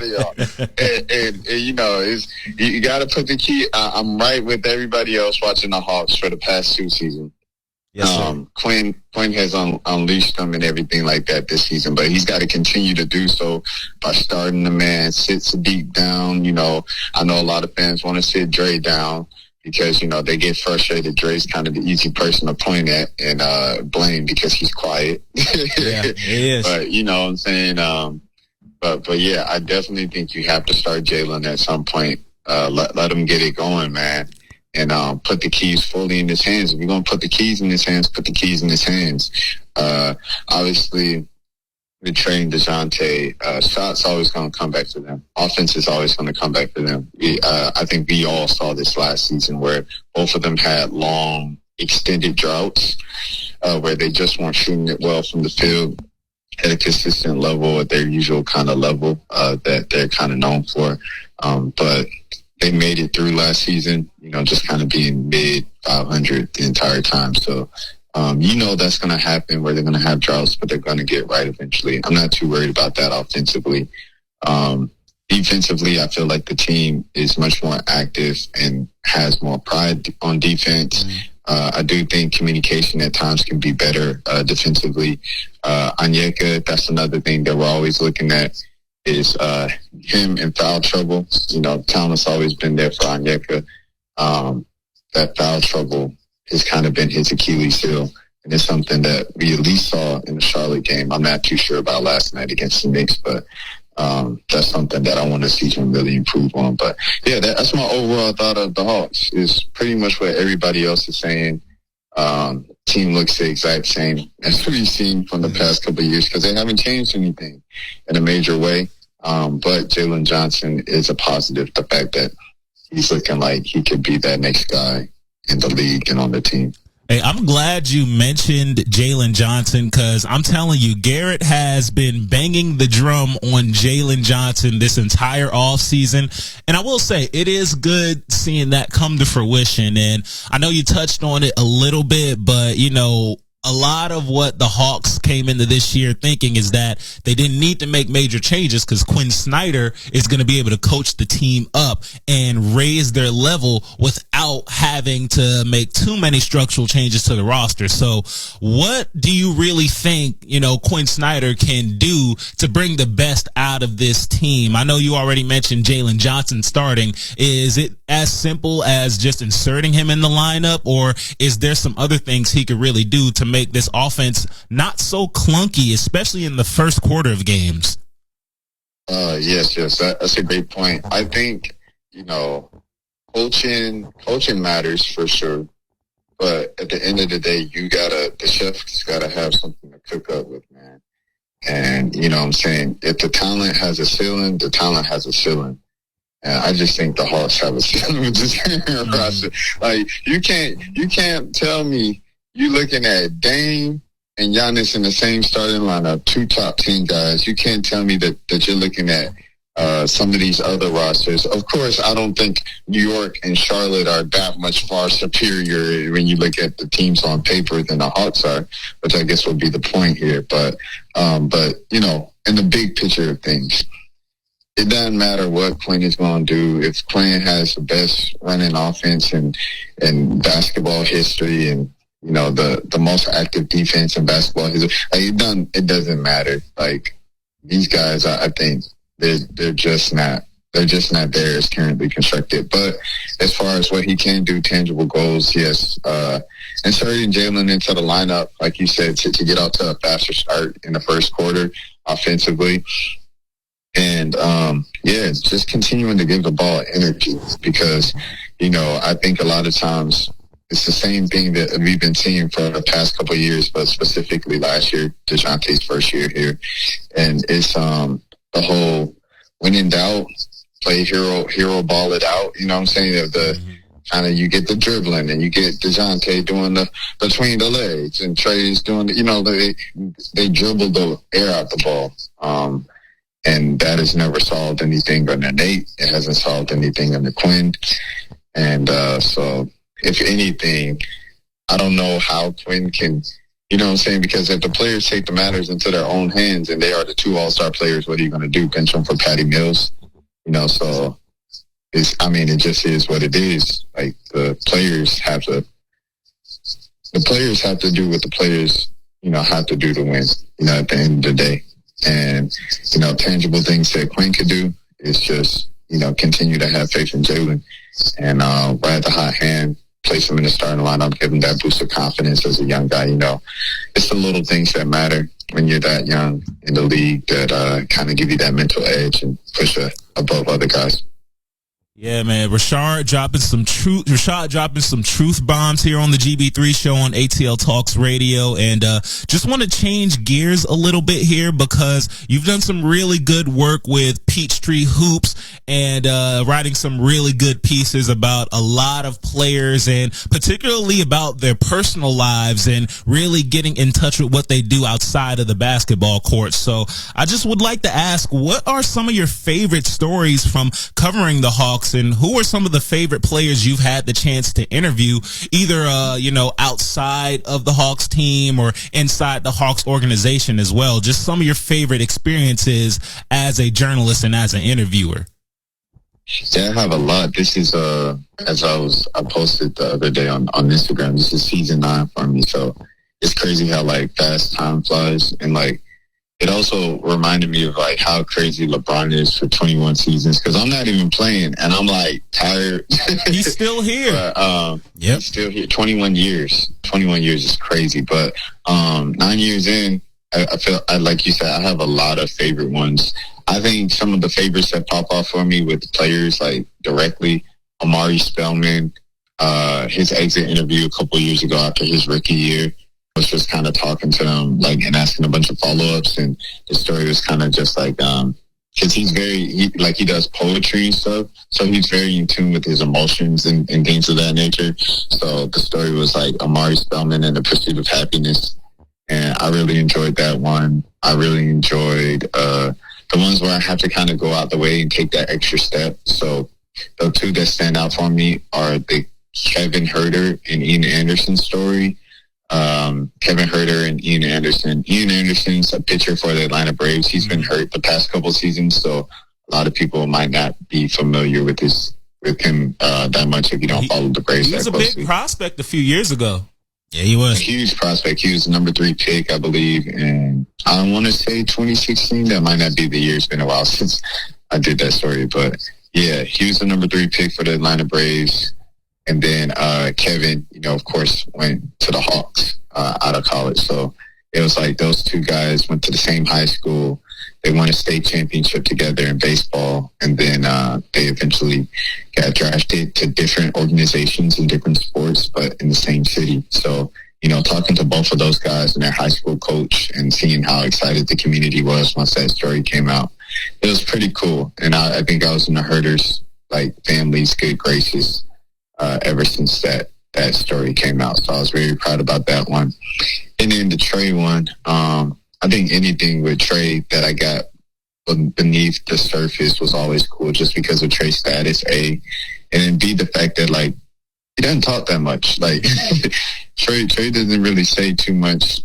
Speaker 4: y'all. And you got to put the key. I'm right with everybody else watching the Hawks for the past 2 seasons. Yes, Quinn has unleashed them and everything like that this season, but he's got to continue to do so by starting the man, sits deep down. I know a lot of fans want to sit Dre down because, they get frustrated. Dre's kind of the easy person to point at and blame because he's quiet.
Speaker 1: Yeah, he is.
Speaker 4: But, you know what I'm saying? But yeah, I definitely think you have to start Jalen at some point. Let him get it going, man. And put the keys fully in his hands. If you're going to put the keys in his hands, put the keys in his hands. Obviously, with trading DeJounte, shots always going to come back to them. Offense is always going to come back to them. I think we all saw this last season where both of them had long, extended droughts where they just weren't shooting it well from the field at a consistent level, at their usual kind of level that they're kind of known for. But they made it through last season, just kind of being mid 500 the entire time. So, that's going to happen where they're going to have droughts, but they're going to get right eventually. I'm not too worried about that offensively. Defensively, I feel like the team is much more active and has more pride on defense. I do think communication at times can be better defensively. Onyeka, that's another thing that we're always looking at, is him in foul trouble. Talent has always been there for Onyeka. That foul trouble has kind of been his Achilles heel, and it's something that we at least saw in the Charlotte game. I'm not too sure about last night against the Knicks, but that's something that I want to see him really improve on. But yeah, that's my overall thought of the Hawks. Is pretty much what everybody else is saying. Team looks the exact same as we've seen from the past couple of years because they haven't changed anything in a major way. But Jalen Johnson is a positive. The fact that he's looking like he could be that next guy in the league and on the team.
Speaker 2: Hey, I'm glad you mentioned Jalen Johnson because I'm telling you, Garrett has been banging the drum on Jalen Johnson this entire offseason. And I will say it is good seeing that come to fruition. And I know you touched on it a little bit, but, a lot of what the Hawks came into this year thinking is that they didn't need to make major changes because Quinn Snyder is going to be able to coach the team up and raise their level without having to make too many structural changes to the roster. So what do you really think, Quinn Snyder can do to bring the best out of this team? I know you already mentioned Jalen Johnson starting. Is it as simple as just inserting him in the lineup, or is there some other things he could really do to make this offense not so clunky, especially in the first quarter of games?
Speaker 4: Yes. That's a great point. I think, you know, coaching matters for sure. But at the end of the day, the chef's gotta have something to cook up with, man. And, you know what I'm saying? If the talent has a ceiling, the talent has a ceiling. And I just think the Hawks have a ceiling with this roster. Like, you can't tell me you looking at Dame and Giannis in the same starting lineup, 2 top 10 guys. You can't tell me that you're looking at some of these other rosters. Of course, I don't think New York and Charlotte are that much far superior when you look at the teams on paper than the Hawks are, which I guess would be the point here. But you know, in the big picture of things, it doesn't matter what Quinn is going to do. If Quinn has the best running offense in basketball history, and you know the most active defense in basketball history, like it doesn't matter. Like, these guys, I think they're just not there as currently constructed. But as far as what he can do, tangible goals, yes. Inserting Jalen into the lineup, like you said, to get out to a faster start in the first quarter offensively. And, just continuing to give the ball energy, because, you know, I think a lot of times it's the same thing that we've been seeing for the past couple of years, but specifically last year, DeJounte's first year here. And it's the whole, when in doubt, play hero ball it out. You know what I'm saying? The kind of, you get the dribbling, and you get DeJounte doing the between the legs, and Trey's doing you know, they dribble the air out the ball. And that has never solved anything under Nate. It hasn't solved anything under Quinn. And so, if anything, I don't know how Quinn can, you know what I'm saying? Because if the players take the matters into their own hands, and they are the 2 all-star players, what are you going to do? Bench them for Patty Mills? You know, so it just is what it is. Like, the players have to do what the players, you know, have to do to win, you know, at the end of the day. And, you know, tangible things that Quinn could do is just, you know, continue to have faith in Jalen, and ride the hot hand, place him in the starting lineup, give him that boost of confidence as a young guy. You know, it's the little things that matter when you're that young in the league that kind of give you that mental edge and push above other guys.
Speaker 2: Yeah, man. Rashad dropping some truth bombs here on the GB3 show on ATLTalks radio. And just want to change gears a little bit here, because you've done some really good work with Peachtree Hoops, and writing some really good pieces about a lot of players, and particularly about their personal lives, and really getting in touch with what they do outside of the basketball court. So I just would like to ask, what are some of your favorite stories from covering the Hawks? And who are some of the favorite players you've had the chance to interview, either, you know, outside of the Hawks team or inside the Hawks organization as well? Just some of your favorite experiences as a journalist and as an interviewer.
Speaker 4: Yeah, I have a lot. This is, as I posted the other day on Instagram, this is season 9 for me. So it's crazy how, like, fast time flies. And, like, it also reminded me of, like, how crazy LeBron is for 21 seasons, because I'm not even playing, and I'm, like, tired.
Speaker 2: He's still here.
Speaker 4: But, he's still here. 21 years. 21 years is crazy. But 9 years in, I feel, like you said, I have a lot of favorite ones. I think some of the favorites that pop off for me with players, like, directly, Amari Spellman, his exit interview a couple years ago after his rookie year. Was just kind of talking to him, like, and asking a bunch of follow-ups, and the story was kind of just like, because he does poetry and stuff, so he's very in tune with his emotions and things of that nature. So the story was like Amari Spellman and the Pursuit of Happiness, and I really enjoyed that one. I really enjoyed the ones where I have to kind of go out the way and take that extra step. So the 2 that stand out for me are the Kevin Huerter and Ian Anderson story. Kevin Huerter and Ian Anderson. Ian Anderson's a pitcher for the Atlanta Braves. He's been hurt the past couple seasons, so a lot of people might not be familiar with him that much if you don't follow the Braves that closely.
Speaker 2: He was a big prospect a few years ago.
Speaker 1: Yeah, he was.
Speaker 4: A huge prospect. He was the number 3 pick, I believe, and I want to say 2016. That might not be the year. It's been a while since I did that story, but yeah, he was the number 3 pick for the Atlanta Braves. And then Kevin, you know, of course, went to the Hawks out of college. So it was like those 2 guys went to the same high school. They won a state championship together in baseball, and then they eventually got drafted to different organizations in different sports, but in the same city. So, talking to both of those guys and their high school coach and seeing how excited the community was once that story came out, it was pretty cool. And I think I was in the Herders family's good graces ever since that story came out. So I was very proud about that one. And then the Trey one, I think anything with Trey that I got beneath the surface was always cool, just because of Trey's status, A, and then B, the fact that he doesn't talk that much. Trey doesn't really say too much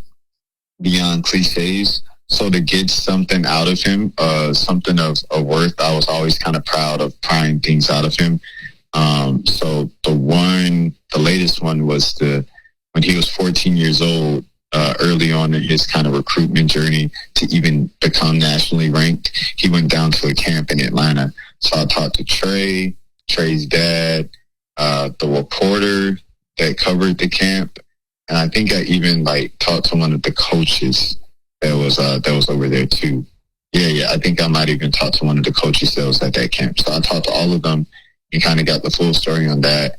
Speaker 4: beyond cliches. So to get something out of him, something of worth, I was always kind of proud of prying things out of him. So the latest one was when he was 14 years old, early on in his kind of recruitment journey to even become nationally ranked, he went down to a camp in Atlanta. So I talked to Trey's dad, the reporter that covered the camp, and I think I even talked to one of the coaches that was over there too. Yeah. I think I might even talk to one of the coaches that was at that camp. So I talked to all of them and kind of got the full story on that.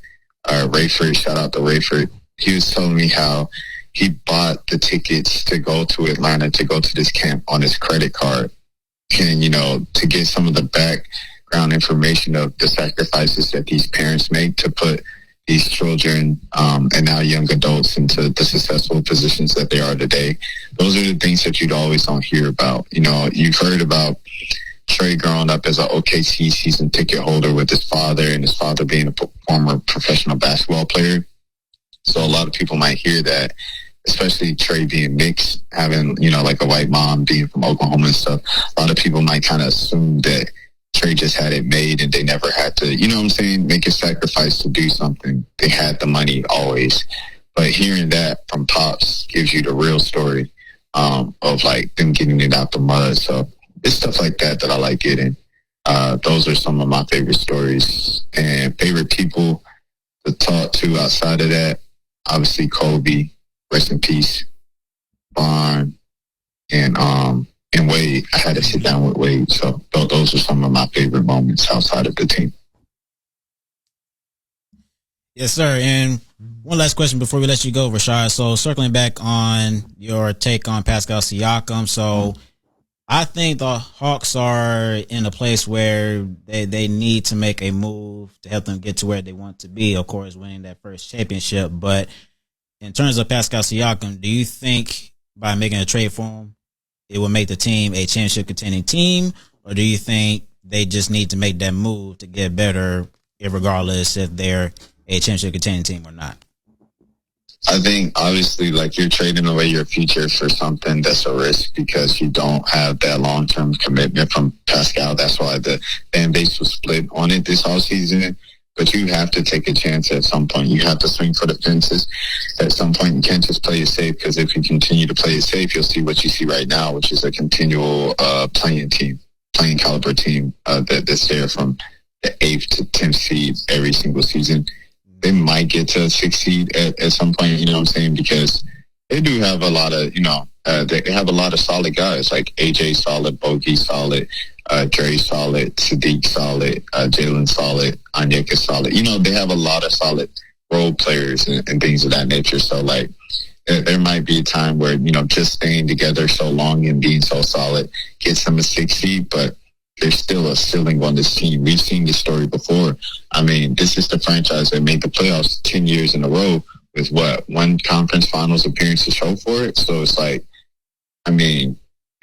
Speaker 4: Rayford, shout out to Rayford. He was telling me how he bought the tickets to go to Atlanta to go to this camp on his credit card. And, to get some of the background information of the sacrifices that these parents make to put these children and now young adults into the successful positions that they are today. Those are the things that you always don't hear about. You've heard about Trey growing up as an OKC season ticket holder with his father, and his father being a former professional basketball player. So a lot of people might hear that, especially Trey being mixed, having, a white mom, being from Oklahoma and stuff. A lot of people might kind of assume that Trey just had it made and they never had to, make a sacrifice to do something. They had the money always. But hearing that from Pops gives you the real story of them getting it out the mud. So it's stuff like that I like getting. Those are some of my favorite stories. And favorite people to talk to outside of that, obviously Kobe, rest in peace, Vaughn, and Wade. I had to sit down with Wade. So those are some of my favorite moments outside of the team.
Speaker 1: Yes, sir. And one last question before we let you go, Rashad. So circling back on your take on Pascal Siakam. So I think the Hawks are in a place where they need to make a move to help them get to where they want to be, of course, winning that first championship. But in terms of Pascal Siakam, do you think by making a trade for him, it will make the team a championship contending team? Or do you think they just need to make that move to get better, regardless if they're a championship contending team or not?
Speaker 4: I think obviously you're trading away your future for something that's a risk because you don't have that long-term commitment from Pascal. That's why the fan base was split on it this whole season. But you have to take a chance at some point. You have to swing for the fences. At some point, you can't just play it safe, because if you continue to play it safe, you'll see what you see right now, which is a continual playing caliber team that's there from the 8th to 10th seed every single season. They might get to a 6th seed at some point, you know what I'm saying? Because they do have a lot of, they have a lot of solid guys, like AJ solid, Bogey solid, Dre solid, Sadiq solid, Jalen solid, Onyeka solid. They have a lot of solid role players and things of that nature. So, there might be a time where, just staying together so long and being so solid gets them a 6th seed, but there's still a ceiling on this team. We've seen this story before. I mean, this is the franchise that made the playoffs 10 years in a row with one conference finals appearance to show for it. So it's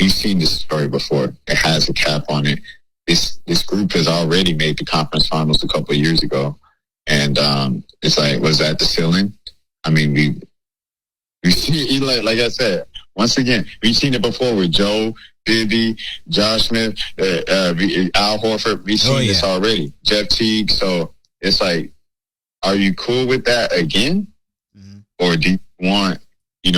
Speaker 4: we've seen this story before. It has a cap on it. This group has already made the conference finals a couple of years ago. And it's was that the ceiling? I mean, we see, like I said, once again, we've seen it before with Joe, Bibby, Josh Smith, Al Horford. We've seen this already. Jeff Teague. So it's are you cool with that again? Mm-hmm. Or do you want, do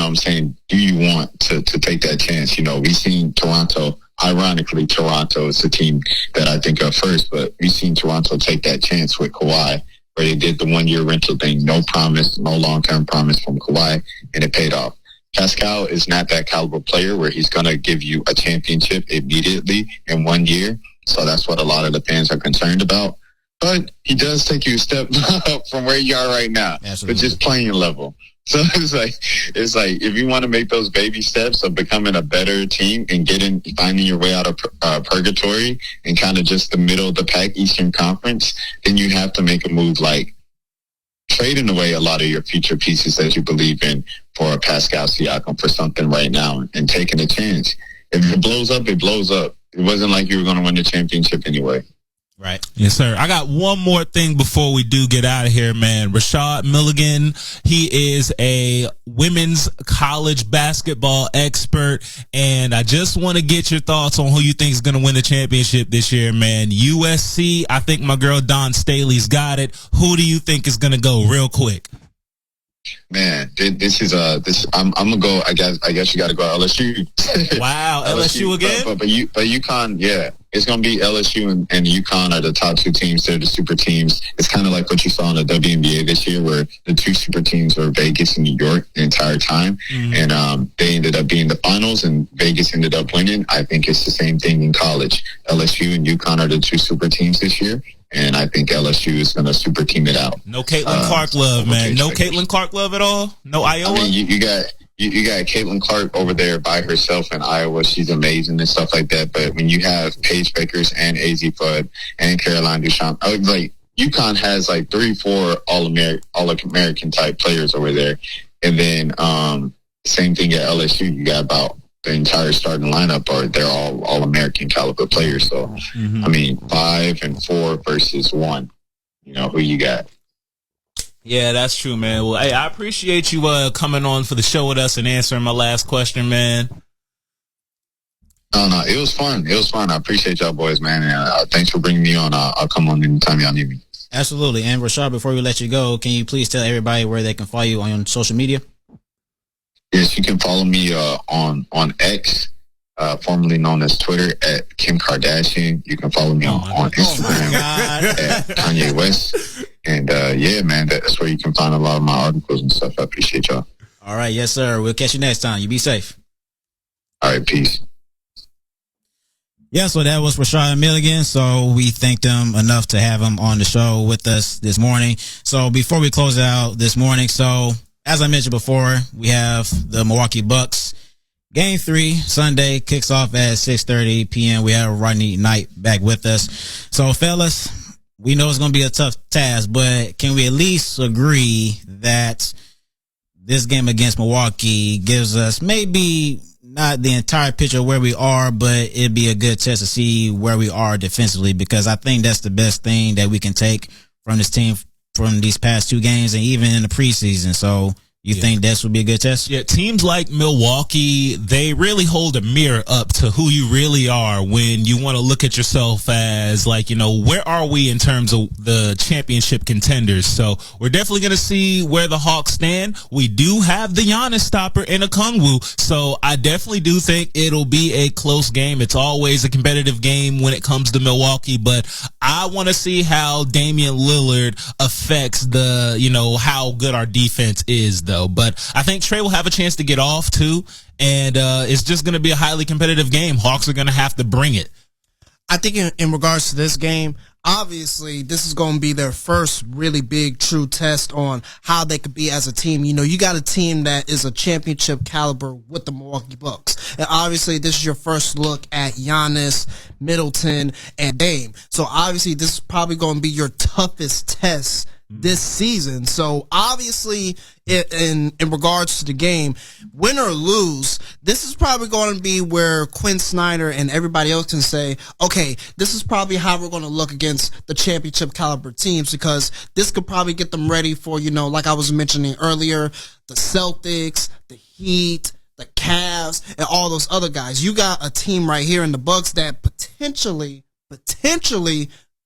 Speaker 4: you want to take that chance? We've seen Toronto. Ironically, Toronto is the team that I think of first, but we've seen Toronto take that chance with Kawhi, where they did the 1-year rental thing. No promise, no long-term promise from Kawhi, and it paid off. Pascal is not that caliber player where he's going to give you a championship immediately in 1 year. So that's what a lot of the fans are concerned about. But he does take you a step up from where you are right now,
Speaker 1: Absolutely.
Speaker 4: but just playing level. So it's like if you want to make those baby steps of becoming a better team and finding your way out of purgatory and kind of just the middle of the pack Eastern Conference, then you have to make a move like trading away a lot of your future pieces that you believe in for a Pascal Siakam for something right now and taking a chance. If it blows up, it blows up. It wasn't like you were going to win the championship anyway.
Speaker 1: Right.
Speaker 2: Yes, sir. I got one more thing before we do get out of here, man. Rashad Milligan, he is a women's college basketball expert, and I just want to get your thoughts on who you think is going to win the championship this year, man. USC, I think my girl Dawn Staley's got it. Who do you think is going to go real quick?
Speaker 4: Man, I'm gonna go. I guess you got to go LSU.
Speaker 2: Wow, LSU again.
Speaker 4: But UConn, yeah, it's gonna be LSU and UConn are the top two teams. They're the super teams. It's kind of like what you saw in the WNBA this year, where the two super teams were Vegas and New York the entire time, and they ended up being the finals, and Vegas ended up winning. I think it's the same thing in college. LSU and UConn are the two super teams this year. And I think LSU is going to super team it out.
Speaker 2: No Caitlin Clark love, man. No Caitlin Clark love at all. No Iowa.
Speaker 4: I mean, you got Caitlin Clark over there by herself in Iowa. She's amazing and stuff like that. But when you have Paige Bakers and AZ Fudd and Caroline Duchamp, like UConn has like 3-4 All-American type players over there. And then same thing at LSU. You got about the entire starting lineup they're all American caliber players. So, I mean, 5 and 4 versus 1, who you got?
Speaker 2: Yeah, that's true, man. Well, hey, I appreciate you coming on for the show with us and answering my last question, man.
Speaker 4: No, it was fun. I appreciate y'all boys, man. And thanks for bringing me on. I'll come on anytime y'all need me.
Speaker 1: Absolutely. And Rashad, before we let you go, can you please tell everybody where they can follow you on social media?
Speaker 4: Yes, you can follow me on X, formerly known as Twitter, at Kim Kardashian. You can follow me on Instagram at Kanye West. And yeah, man, that's where you can find a lot of my articles and stuff. I appreciate y'all.
Speaker 1: All right, yes, sir. We'll catch you next time. You be safe.
Speaker 4: All right, peace.
Speaker 1: Yeah, so that was Rashad Milligan. So we thanked him enough to have him on the show with us this morning. So before we close out this morning, so as I mentioned before, we have the Milwaukee Bucks. Game 3, Sunday, kicks off at 6:30 p.m. We have Rodney Knight back with us. So, fellas, we know it's going to be a tough task, but can we at least agree that this game against Milwaukee gives us maybe not the entire picture of where we are, but it'd be a good test to see where we are defensively, because I think that's the best thing that we can take from this team from these past 2 games and even in the preseason. So you think this would be a good test?
Speaker 2: Yeah, teams like Milwaukee, they really hold a mirror up to who you really are when you want to look at yourself as like, where are we in terms of the championship contenders? So we're definitely going to see where the Hawks stand. We do have the Giannis stopper in Okongwu, so I definitely do think it'll be a close game. It's always a competitive game when it comes to Milwaukee, but I want to see how Damian Lillard affects the, how good our defense is, though. But I think Trey will have a chance to get off too, and it's just going to be a highly competitive game. Hawks are going to have to bring it.
Speaker 3: I think in regards to this game, obviously this is going to be their first really big true test on how they could be as a team. You got a team that is a championship caliber with the Milwaukee Bucks, and obviously this is your first look at Giannis, Middleton, and Dame. So obviously this is probably going to be your toughest test this season. So obviously in regards to the game, win or lose, this is probably going to be where Quinn Snyder and everybody else can say, okay, this is probably how we're going to look against the championship caliber teams, because this could probably get them ready for, like I was mentioning earlier, the Celtics, the Heat, the Cavs, and all those other guys. You got a team right here in the Bucks that potentially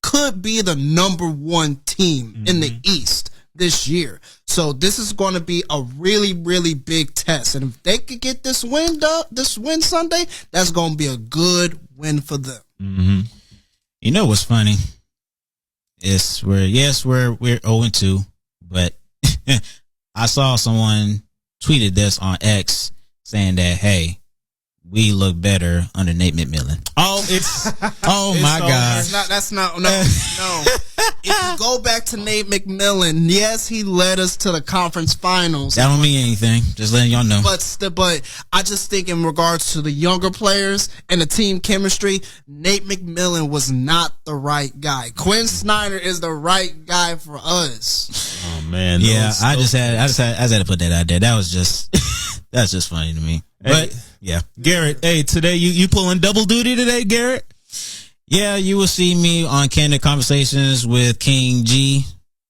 Speaker 3: could be the number 1 team in the East this year. So this is going to be a really, really big test. And if they could get this win Sunday, that's going to be a good win for them.
Speaker 1: Mm-hmm. You know what's funny? It's we're 0-2, but I saw someone tweeted this on X, saying that, hey, we look better under Nate McMillan.
Speaker 2: Oh, it's
Speaker 1: my God.
Speaker 3: That's not no. If you go back to Nate McMillan, yes, he led us to the conference finals.
Speaker 1: That don't mean anything. Just letting y'all know.
Speaker 3: But I just think in regards to the younger players and the team chemistry, Nate McMillan was not the right guy. Quinn Snyder is the right guy for us.
Speaker 2: Oh man.
Speaker 1: Yeah, I just had to put that out there. That was just that's just funny to me. But yeah,
Speaker 2: Garrett. Hey, today you pulling double duty today, Garrett?
Speaker 1: Yeah, you will see me on Candid Conversations with King G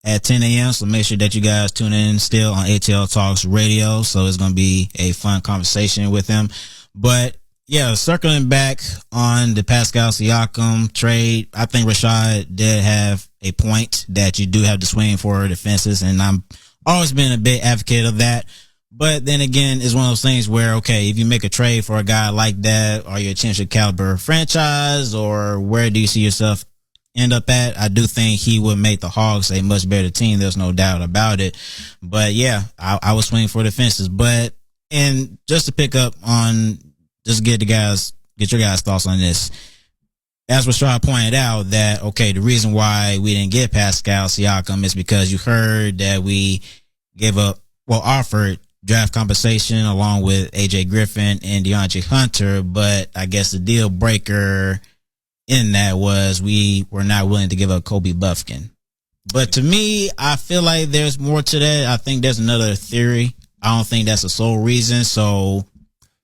Speaker 1: at 10 a.m. So make sure that you guys tune in still on ATLTalks Radio. So it's going to be a fun conversation with him. But yeah, circling back on the Pascal Siakam trade, I think Rashad did have a point that you do have to swing for the fences. And I'm always been a big advocate of that. But then again, it's one of those things where, okay, if you make a trade for a guy like that, are you a championship caliber franchise, or where do you see yourself end up at? I do think he would make the Hawks a much better team. There's no doubt about it. But yeah, I was swinging for the fences. But, and just to pick up on, just get your guys' thoughts on this. As Rashad pointed out, that, okay, the reason why we didn't get Pascal Siakam is because you heard that we offered draft compensation along with AJ Griffin and DeAndre Hunter, but I guess the deal breaker in that was we were not willing to give up Kobe Buffkin. But to me, I feel like there's more to that. I think there's another theory. I don't think that's the sole reason. So,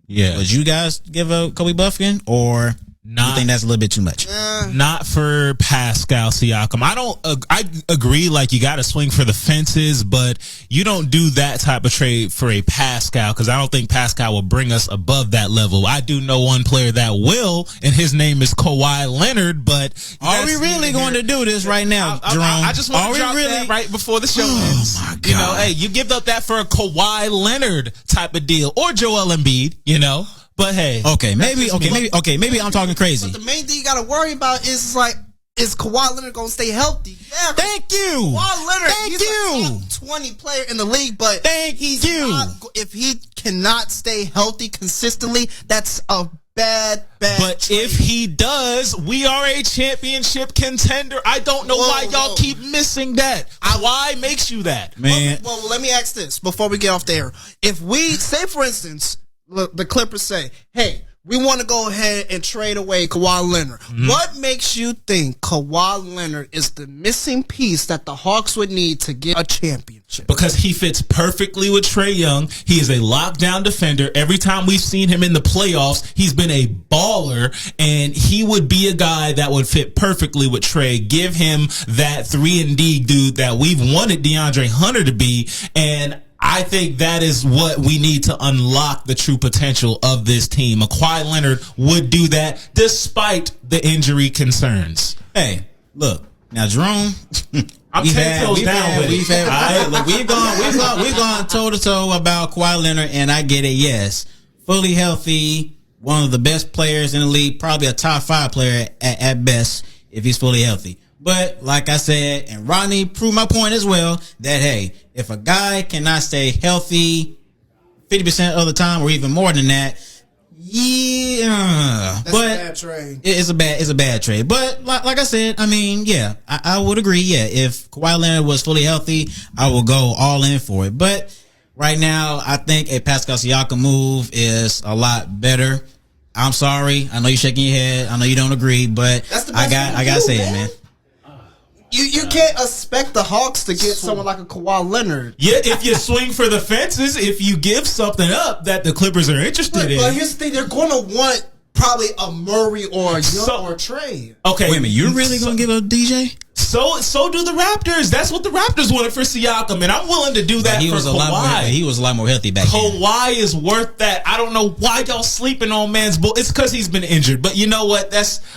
Speaker 1: yeah, would you guys give up Kobe Buffkin, or you think that's a little bit too much?
Speaker 2: Not for Pascal Siakam. I agree. Like, you got to swing for the fences, but you don't do that type of trade for a Pascal, because I don't think Pascal will bring us above that level. I do know one player that will, and his name is Kawhi Leonard. But
Speaker 1: are we really going to do this right now, Jerome?
Speaker 2: I just want to drop that right before the show ends.
Speaker 1: Oh my God!
Speaker 2: You know, hey, you give up that for a Kawhi Leonard type of deal, or Joel Embiid. You know. But hey, maybe I'm talking crazy.
Speaker 3: But the main thing you got to worry about is Kawhi Leonard going to stay healthy? Yeah.
Speaker 1: Thank you.
Speaker 3: Kawhi Leonard,
Speaker 1: he's
Speaker 3: a top 20 player in the league, but if he cannot stay healthy consistently, that's a bad
Speaker 2: But
Speaker 3: trade.
Speaker 2: if he does, we are a championship contender. I don't know why y'all keep missing that. Why makes you that,
Speaker 1: man?
Speaker 3: Well, let me ask this before we get off the air. If we say, for instance, the Clippers say, hey, we want to go ahead and trade away Kawhi Leonard. Mm-hmm. What makes you think Kawhi Leonard is the missing piece that the Hawks would need to get a championship?
Speaker 2: Because he fits perfectly with Trae Young. He is a lockdown defender. Every time we've seen him in the playoffs, he's been a baller, and he would be a guy that would fit perfectly with Trae. Give him that 3-and-D dude that we've wanted DeAndre Hunter to be, and I think that is what we need to unlock the true potential of this team. Kawhi Leonard would do that despite the injury concerns.
Speaker 1: Hey, look, now Jerome,
Speaker 2: I'm 10 toes down with it.
Speaker 1: We've gone toe to toe about Kawhi Leonard, and I get it. Yes, fully healthy, one of the best players in the league, probably a top 5 player at best if he's fully healthy. But like I said, and Rodney proved my point as well, that, hey, if a guy cannot stay healthy 50% of the time or even more than that,
Speaker 3: that's a bad trade.
Speaker 1: It's a bad trade. But like I said, I mean, yeah, I would agree. Yeah, if Kawhi Leonard was fully healthy, I will go all in for it. But right now, I think a Pascal Siakam move is a lot better. I'm sorry. I know you're shaking your head. I know you don't agree, but I gotta say it, man.
Speaker 3: You can't expect the Hawks to get someone like a Kawhi Leonard.
Speaker 2: Yeah, if you swing for the fences, if you give something up that the Clippers are interested in.
Speaker 3: But here's the thing, they're going to want probably a Murray or a Young or a Trey.
Speaker 2: Okay.
Speaker 1: Wait a minute, you're really going to give up DJ?
Speaker 2: So do the Raptors. That's what the Raptors wanted for Siakam, and I'm willing to do that for Kawhi.
Speaker 1: He was a lot more healthy back then.
Speaker 2: Kawhi is worth that. I don't know why y'all sleeping on man's bull. It's because he's been injured. But you know what?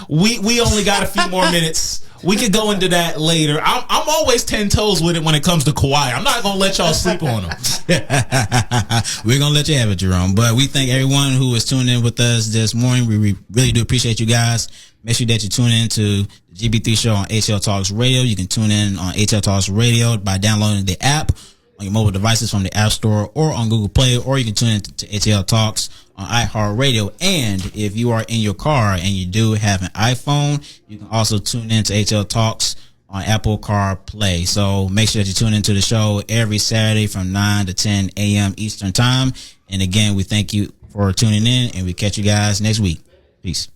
Speaker 2: We only got a few more minutes. We could go into that later. I'm always 10 toes with it when it comes to Kawhi. I'm not going to let y'all sleep on him.
Speaker 1: We're going to let you have it, Jerome. But we thank everyone who is tuning in with us this morning. We really do appreciate you guys. Make sure that you tune in to the GB3 show on ATLTalks Radio. You can tune in on ATLTalks Radio by downloading the app, on your mobile devices from the App Store or on Google Play, or you can tune in to ATL Talks on iHeartRadio. And if you are in your car and you do have an iPhone, you can also tune in to ATL Talks on Apple CarPlay. So make sure that you tune into the show every Saturday from 9 to 10 a.m. Eastern Time. And again, we thank you for tuning in, and we catch you guys next week. Peace.